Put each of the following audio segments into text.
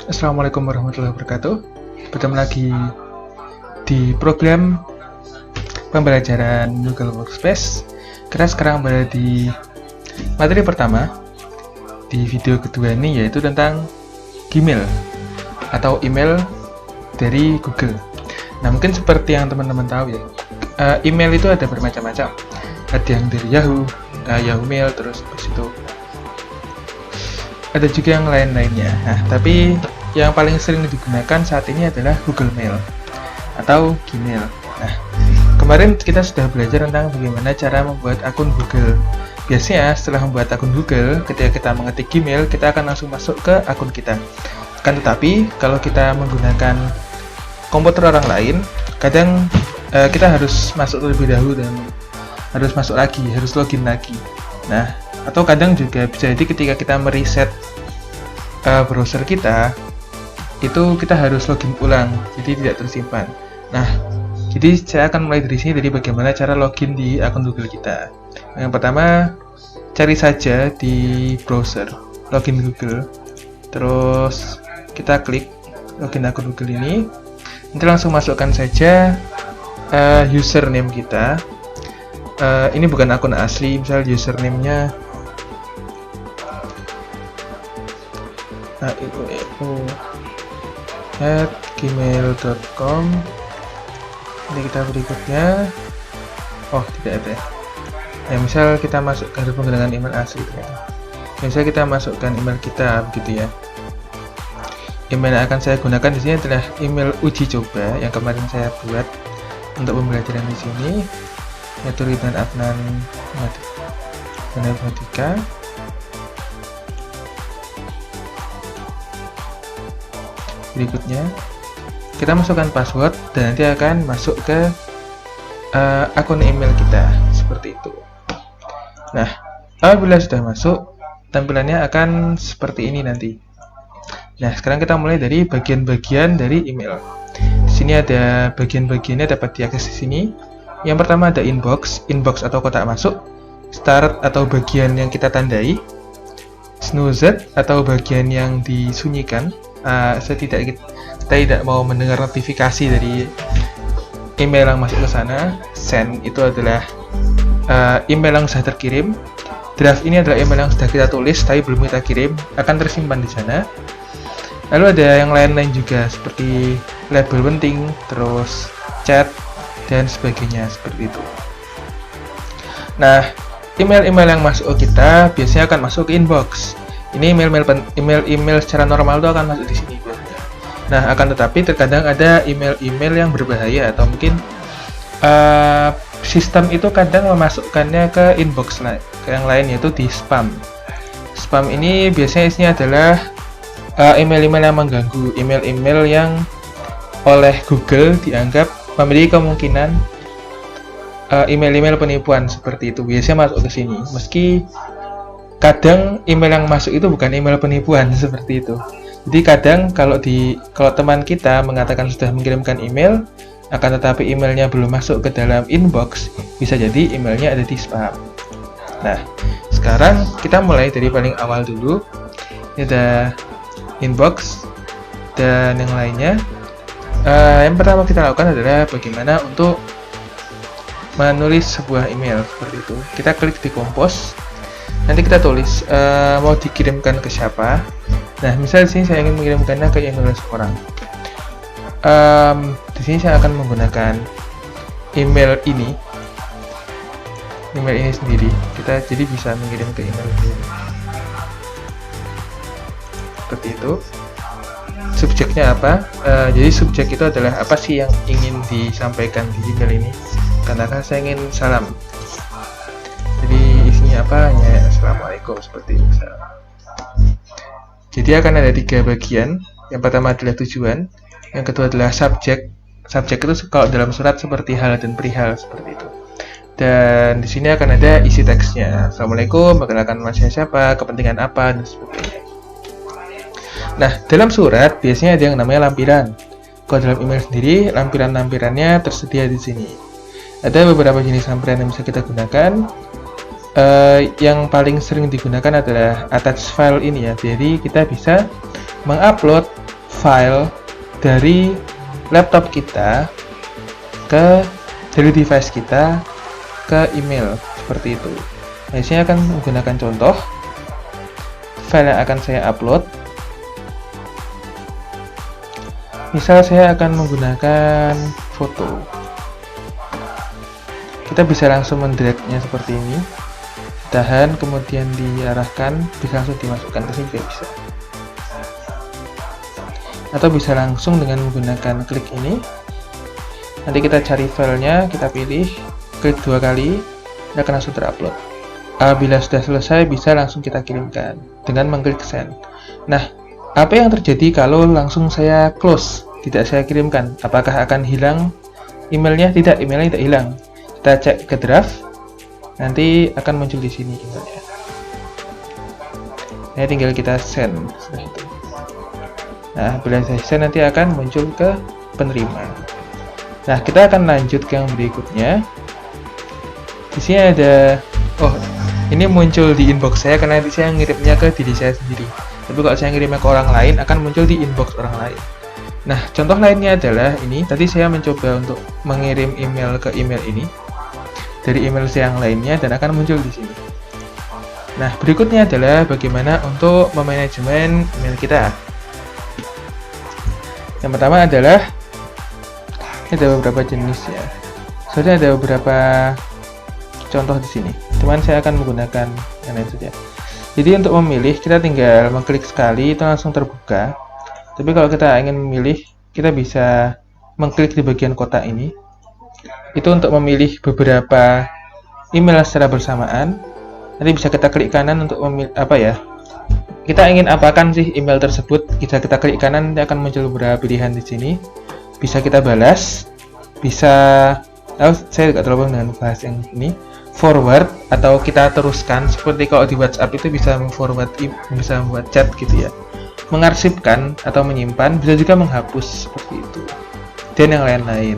Assalamualaikum warahmatullahi wabarakatuh. Bertemu lagi di program pembelajaran Google Workspace. Kita sekarang berada di materi pertama di video kedua ini, yaitu tentang Gmail atau email dari Google. Nah, mungkin seperti yang teman-teman tahu ya, email itu ada bermacam-macam. Ada yang dari Yahoo Mail, terus habis itu ada juga yang lain-lainnya. Nah, tapi yang paling sering digunakan saat ini adalah Google Mail atau Gmail. Nah, kemarin kita sudah belajar tentang bagaimana cara membuat akun Google. Biasanya setelah membuat akun Google, ketika kita mengetik Gmail, kita akan langsung masuk ke akun kita. Akan tetapi, kalau kita menggunakan komputer orang lain, kadang kita harus masuk terlebih dahulu dan harus masuk lagi, harus login lagi. Nah, atau kadang juga bisa jadi ketika kita mereset browser kita, itu kita harus login ulang, jadi tidak tersimpan. Nah, jadi saya akan mulai dari sini, dari bagaimana cara login di akun Google kita. Yang pertama, cari saja di browser login Google, terus kita klik login akun Google ini. Nanti langsung masukkan saja username kita. Ini bukan akun asli, misal username-nya @gmail.com. Nanti kita berikutnya, tidak ada ya, misal kita masukkan menggunakan email asli ternyata. Misal kita masukkan email kita begitu ya. Email yang akan saya gunakan di sini adalah email uji coba yang kemarin saya buat untuk pembelajaran di sini, yaitu Ridwan Adnan Matematika. Berikutnya kita masukkan password dan nanti akan masuk ke akun email kita seperti itu. Nah, apabila sudah masuk, tampilannya akan seperti ini nanti. Nah, sekarang kita mulai dari bagian-bagian dari email. Di sini ada bagian-bagiannya dapat diakses di sini. Yang pertama ada inbox atau kotak masuk, start atau bagian yang kita tandai, snoozed atau bagian yang disunyikan. Saya tidak mau mendengar notifikasi dari email yang masuk ke sana. Send itu adalah email yang sudah terkirim. Draft ini adalah email yang sudah kita tulis tapi belum kita kirim, akan tersimpan di sana. Lalu ada yang lain-lain juga seperti label penting, terus chat dan sebagainya seperti itu. Nah, email-email yang masuk ke kita biasanya akan masuk ke inbox. Ini email secara normal itu akan masuk di sini biasanya. Nah, akan tetapi terkadang ada email-email yang berbahaya atau mungkin sistem itu kadang memasukkannya ke inbox ke yang lain, yaitu di spam. Spam ini biasanya isinya adalah email-email yang mengganggu, email-email yang oleh Google dianggap memiliki kemungkinan email-email penipuan seperti itu. Biasanya masuk ke sini, meski kadang email yang masuk itu bukan email penipuan seperti itu. Jadi kadang kalau teman kita mengatakan sudah mengirimkan email, akan tetapi emailnya belum masuk ke dalam inbox, bisa jadi emailnya ada di spam. Nah, sekarang kita mulai dari paling awal dulu. Ini ada inbox dan yang lainnya. Yang pertama kita lakukan adalah bagaimana untuk menulis sebuah email seperti itu. Kita klik di compose. Nanti kita tulis mau dikirimkan ke siapa. Nah, misal di sini saya ingin mengirimkannya ke email seseorang. Di sini saya akan menggunakan email ini sendiri. Kita jadi bisa mengirim ke email ini. Seperti itu. Subjeknya apa? Jadi subjek itu adalah apa sih yang ingin disampaikan di email ini. Katakan saya ingin salam. Jadi isinya apa? Hanya Assalamualaikum seperti itu. Jadi akan ada 3 bagian. Yang pertama adalah tujuan, yang kedua adalah subjek. Subjek itu kalau dalam surat seperti hal dan perihal seperti itu. Dan di sini akan ada isi teksnya. Assalamualaikum, perkenalkan nama saya siapa, kepentingan apa, dan sebagainya. Nah, dalam surat biasanya ada yang namanya lampiran. Kalau dalam email sendiri, lampiran-lampirannya tersedia di sini. Ada beberapa jenis lampiran yang bisa kita gunakan. Yang paling sering digunakan adalah attach file ini ya. Jadi kita bisa mengupload file dari laptop kita dari device kita ke email seperti itu. Nah, di sini akan menggunakan contoh file yang akan saya upload. Misal saya akan menggunakan foto. Kita bisa langsung mendragnya seperti ini. Tahan, kemudian diarahkan, bisa langsung dimasukkan ke sini juga bisa. Atau bisa langsung dengan menggunakan klik ini. Nanti kita cari filenya, kita pilih, klik 2 kali, dan akan langsung terupload. Apabila sudah selesai, bisa langsung kita kirimkan dengan mengklik send. Nah, apa yang terjadi kalau langsung saya close, tidak saya kirimkan? Apakah akan hilang emailnya? Tidak, emailnya tidak hilang. Kita cek ke draft, nanti akan muncul di sini emailnya. Nah, tinggal kita send setelah itu. Nah, bila saya send nanti akan muncul ke penerima. Nah, kita akan lanjut ke yang berikutnya. Di sini ada, ini muncul di inbox saya karena nanti saya ngirimnya ke diri saya sendiri. Tapi kalau saya ngirimnya ke orang lain akan muncul di inbox orang lain. Nah, contoh lainnya adalah ini. Tadi saya mencoba untuk mengirim email ke email ini dari email saya yang lainnya dan akan muncul di sini. Nah, berikutnya adalah bagaimana untuk memanajemen email kita. Yang pertama adalah ada beberapa jenis ya. Sebenarnya ada beberapa contoh di sini. Cuman saya akan menggunakan yang lain saja. Jadi untuk memilih kita tinggal mengklik sekali itu langsung terbuka. Tapi kalau kita ingin memilih, kita bisa mengklik di bagian kotak ini. Itu untuk memilih beberapa email secara bersamaan. Nanti bisa kita klik kanan untuk memilih kita ingin apakan sih email tersebut. Kita klik kanan, nanti akan muncul beberapa pilihan di sini. Bisa kita balas, bisa saya tidak terlalu dengan bahas yang ini, forward atau kita teruskan seperti kalau di WhatsApp itu bisa forward, bisa membuat chat gitu ya, mengarsipkan atau menyimpan, bisa juga menghapus seperti itu, dan yang lain-lain.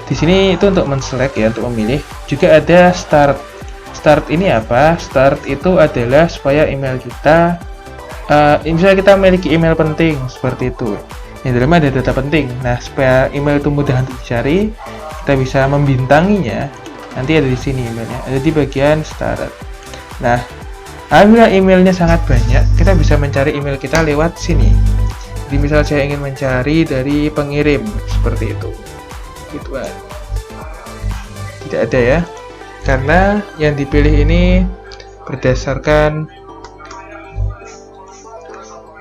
Di sini itu untuk men-select ya, untuk memilih. Juga ada start. Start ini apa? Start itu adalah supaya email kita, misalnya kita memiliki email penting seperti itu. Yang dalamnya ada data penting. Nah, supaya email itu mudah untuk dicari, kita bisa membintanginya. Nanti ada di sini emailnya, ada di bagian start. Nah, apabila emailnya sangat banyak, kita bisa mencari email kita lewat sini. Jadi misal saya ingin mencari dari pengirim seperti itu, gituan. Tidak ada ya, karena yang dipilih ini berdasarkan.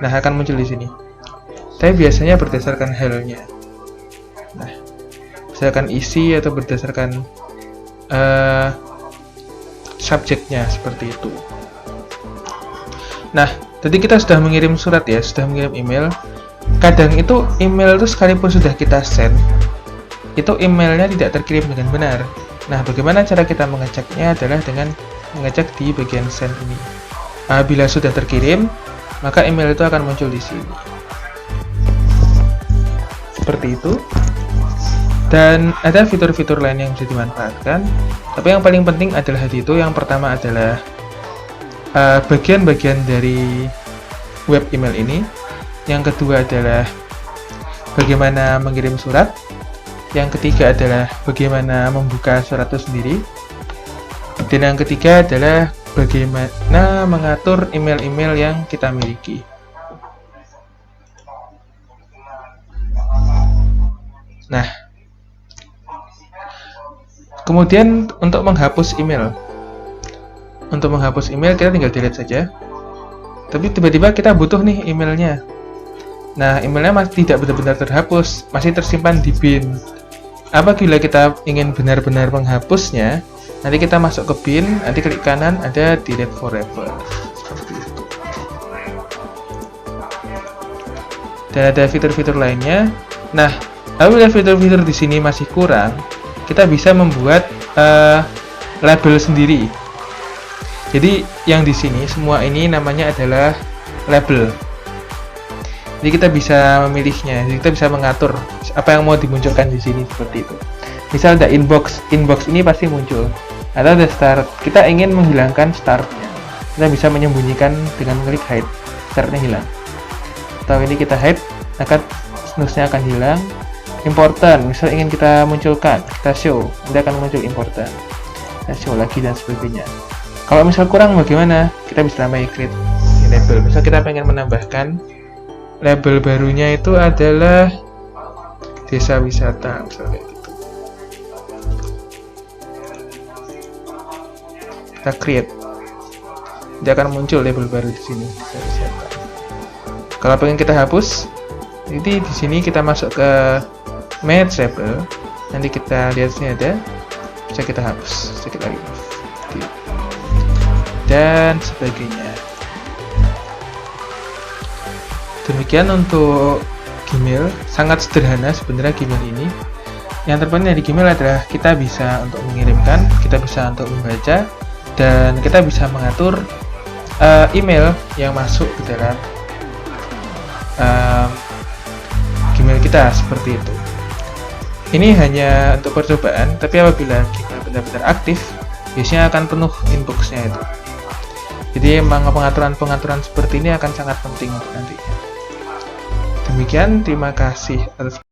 Nah, akan muncul di sini. Tapi biasanya berdasarkan halnya. Nah, berdasarkan isi atau berdasarkan subjeknya seperti itu. Nah, tadi kita sudah mengirim surat ya, sudah mengirim email. Kadang itu email itu sekalipun sudah kita send, itu emailnya tidak terkirim dengan benar. Nah, bagaimana cara kita mengeceknya adalah dengan mengecek di bagian send ini. Bila sudah terkirim, maka email itu akan muncul di sini. Seperti itu. Dan ada fitur-fitur lain yang bisa dimanfaatkan. Tapi yang paling penting adalah itu. Yang pertama adalah bagian-bagian dari web email ini. Yang kedua adalah bagaimana mengirim surat. Yang ketiga adalah bagaimana membuka surat itu sendiri. Dan yang ketiga adalah bagaimana mengatur email-email yang kita miliki. Nah, kemudian untuk menghapus email. Untuk menghapus email kita tinggal delete saja. Tapi tiba-tiba kita butuh nih emailnya. Nah, emailnya masih tidak benar-benar terhapus, masih tersimpan di bin. Apabila kita ingin benar-benar menghapusnya, nanti kita masuk ke bin, nanti klik kanan ada delete forever. Seperti itu. Dan ada fitur-fitur lainnya. Nah, apabila fitur-fitur di sini masih kurang, kita bisa membuat label sendiri. Jadi yang di sini semua ini namanya adalah label. Jadi kita bisa memilihnya, jadi kita bisa mengatur apa yang mau dimunculkan di sini seperti itu. Misal ada inbox ini pasti muncul. Atau ada start, kita ingin menghilangkan startnya. kita bisa menyembunyikan dengan klik hide, startnya hilang. Atau ini kita hide, maka snooze-nya akan hilang. Important, misal ingin kita munculkan, kita show, nanti akan muncul important. Kita show lagi dan sebagainya. Kalau misal kurang bagaimana? Kita bisa tambah create label. Misal kita pengen menambahkan label barunya itu adalah desa wisata, misalnya gitu. Kita create, dia akan muncul label baru di sini, desa wisata. Kalau pengen kita hapus, jadi di sini kita masuk ke match label, nanti kita lihat sini ada, bisa kita hapus sedikit lagi, dan sebagainya. Demikian untuk Gmail, sangat sederhana sebenarnya Gmail ini. Yang terpenting dari Gmail adalah kita bisa untuk mengirimkan, kita bisa untuk membaca, dan kita bisa mengatur email yang masuk ke dalam Gmail kita seperti itu. Ini hanya untuk percobaan, tapi apabila Gmail benar-benar aktif, biasanya akan penuh inbox-nya itu. Jadi memang pengaturan seperti ini akan sangat penting untuk nantinya. Demikian, terima kasih atas